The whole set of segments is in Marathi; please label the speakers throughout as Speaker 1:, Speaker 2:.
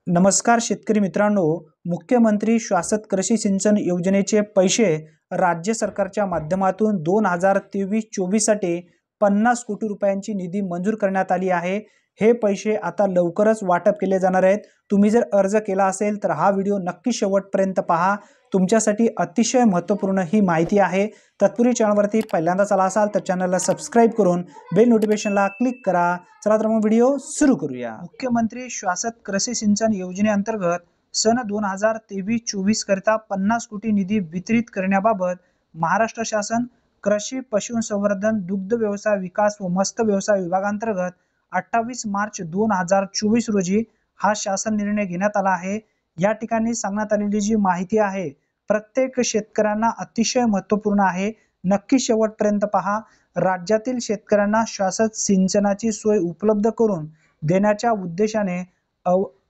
Speaker 1: नमस्कार शेतकरी मित्रांनो, मुख्यमंत्री शाश्वत कृषी सिंचन योजनेचे पैसे राज्य सरकारच्या माध्यमातून 2023-24 साठी 50 कोटी रुपयांची निधी मंजूर करण्यात आली आहे। हे पैसे आता लवकरच वाटप केले जाणार आहेत। तुम्ही जर अर्ज केला असेल तर हा व्हिडिओ नक्की शेवटपर्यंत पहा। तुमच्यासाठी अतिशय महत्त्वपूर्ण ही माहिती आहे। तत्पूर्वी चॅनलवरती पहिल्यांदाच आला असाल तर चॅनलला सबस्क्राइब करून बेल नोटिफिकेशनला क्लिक करा। चला तर मग व्हिडिओ सुरू करूया। मुख्यमंत्री शाश्वत कृषी सिंचन योजनेअंतर्गत सन 2023-24 करता 50 कोटी निधी वितरित करण्याबाबत महाराष्ट्र शासन कृषी पशुसंवर्धन दुग्ध व्यवसाय विकास व मत्स्य व्यवसाय विभागांतर्गत 28 मार्च 2024 रोजी हा शासन निर्णय घेण्यात आला आहे। या ठिकाणी सांगण्यात आलेली जी माहिती आहे प्रत्येक शेतकऱ्यांना अतिशय महत्त्वपूर्ण आहे। नक्की शेवटपर्यंत पहा। राज्यातील शेतकऱ्यांना शाश्वत सिंचनाची सोय उपलब्ध करून देण्याच्या उद्देशाने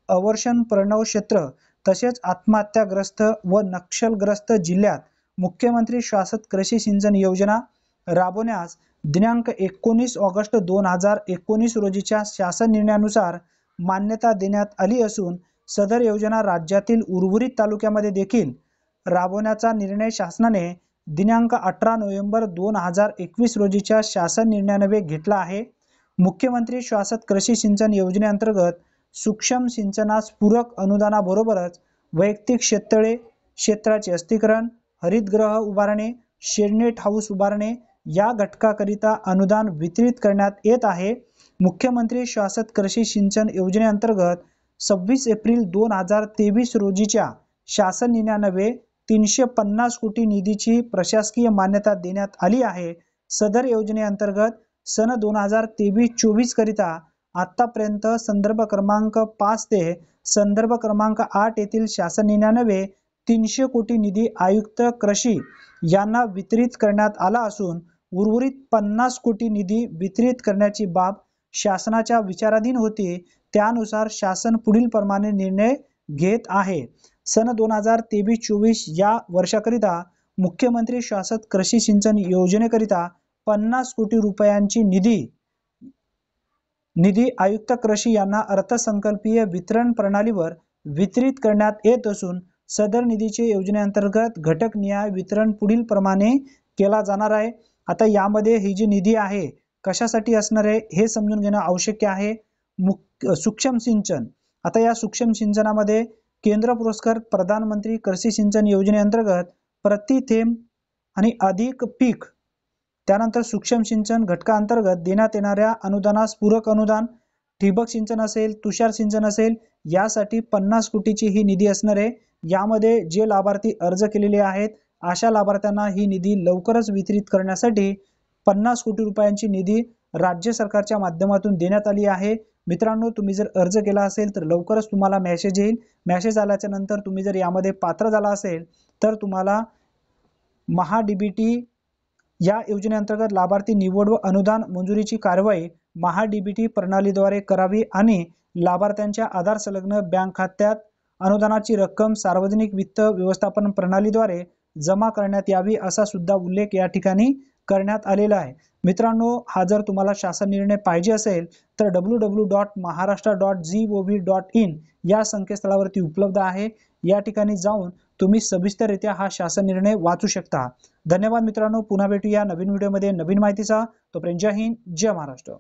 Speaker 1: अवर्षण प्रणव क्षेत्र तसेच आत्महत्याग्रस्त व नक्षलग्रस्त जिल्ह्यात मुख्यमंत्री शाश्वत कृषी सिंचन योजना राबवण्यास दिनांक 19 ऑगस्ट 2019 रोजीच्या शासन निर्णयानुसार मान्यता देण्यात आली असून सदर योजना राज्यातील उर्वरित तालुक्यामध्ये देखील राबवण्याचा निर्णय शासनाने दिनांक 18 नोव्हेंबर 2021 रोजीच्या शासन निर्णयान्वये घेतला आहे। मुख्यमंत्री शाश्वत कृषी सिंचन योजनेअंतर्गत सूक्ष्म सिंचनास पूरक अनुदानाबरोबरच वैयक्तिक शेततळे क्षेत्राचे अस्थिकरण, हरितगृह उभारणे, शेडनेट हाऊस उभारणे या घटकाकरिता अनुदान वितरित करण्यात येत आहे। मुख्यमंत्री शाश्वत कृषी सिंचन योजनेअंतर्गत 26 एप्रिल 2023 रोजीच्या शासन निर्णयान्वये 350 कोटी निधीची प्रशासकीय मान्यता देण्यात आली आहे। सदर योजनेअंतर्गत सन 2023-24 करिता आतापर्यंत संदर्भ क्रमांक 5 ते संदर्भ क्रमांक 8 येथील शासन निर्णयान्वये 300 कोटी निधी आयुक्त कृषी यांना वितरित करण्यात आला असून उर्वरित 50 कोटी निधी वितरित करण्याची बाब शासनाच्या विचाराधीन होती। त्यानुसार शासन पुढील प्रमाणे निर्णय घेत आहे। सन 2023-24 या वर्षाकरिता मुख्यमंत्री शाश्वत कृषी सिंचन योजनेकरिता 50 कोटी रुपयांची निधी आयुक्त कृषी यांना अर्थसंकल्पीय वितरण प्रणालीवर वितरित करण्यात येत असून सदर निधीचे योजनेअंतर्गत घटकनिहाय वितरण पुढील प्रमाणे केला जाणार आहे। आता यामध्ये ही जी निधी आहे कशासाठी असणार आहे हे समजून घेणं आवश्यक आहे। सूक्ष्म सिंचन, आता या सूक्ष्म सिंचनामध्ये केंद्र पुरस्कृत प्रधानमंत्री कृषी सिंचन योजनेअंतर्गत प्रति थेंब आणि अधिक पीक, त्यानंतर सूक्ष्म सिंचन घटकाअंतर्गत देण्यात येणाऱ्या अनुदानास पूरक अनुदान, ठिबक सिंचन असेल, तुषार सिंचन असेल यासाठी 50 कोटीची ही निधी असणार आहे। यामध्ये जे लाभार्थी अर्ज केलेले आहेत अशा लाभार्थ्यांना ही निधी लवकरच वितरित करण्यासाठी 50 कोटी रुपयांची निधी राज्य सरकारच्या माध्यमातून देण्यात आली आहे। मित्रांनो, तुम्ही जर अर्ज केला असेल तर लवकरच तुम्हाला मेसेज येईल। मेसेज आल्याच्या नंतर तुम्ही जर यामध्ये पात्र झाला असेल तर तुम्हाला महाडीबीटी या योजनेअंतर्गत लाभार्थी निवड व अनुदान मंजुरीची कारवाई महाडीबीटी प्रणालीद्वारे करावी आणि लाभार्थ्यांच्या आधार संलग्न बँक खात्यात अनुदानाची रक्कम सार्वजनिक वित्त व्यवस्थापन प्रणालीद्वारे जमा करण्यात यावी असा सुद्धा उल्लेख या ठिकाणी करण्यात आलेला आहे। मित्रांनो, हा जर तुम्हाला शासन निर्णय पाहिजे असेल तर www.maharashtra.gov.in या संकेतस्थळावरती उपलब्ध आहे। या ठिकाणी जाऊन तुम्ही सविस्तररित्या हा शासन निर्णय वाचू शकता। धन्यवाद मित्रांनो, पुन्हा भेटूया नवीन व्हिडिओमध्ये नवीन माहितीसह। तोपर्यंत जय हिंद, जय महाराष्ट्र।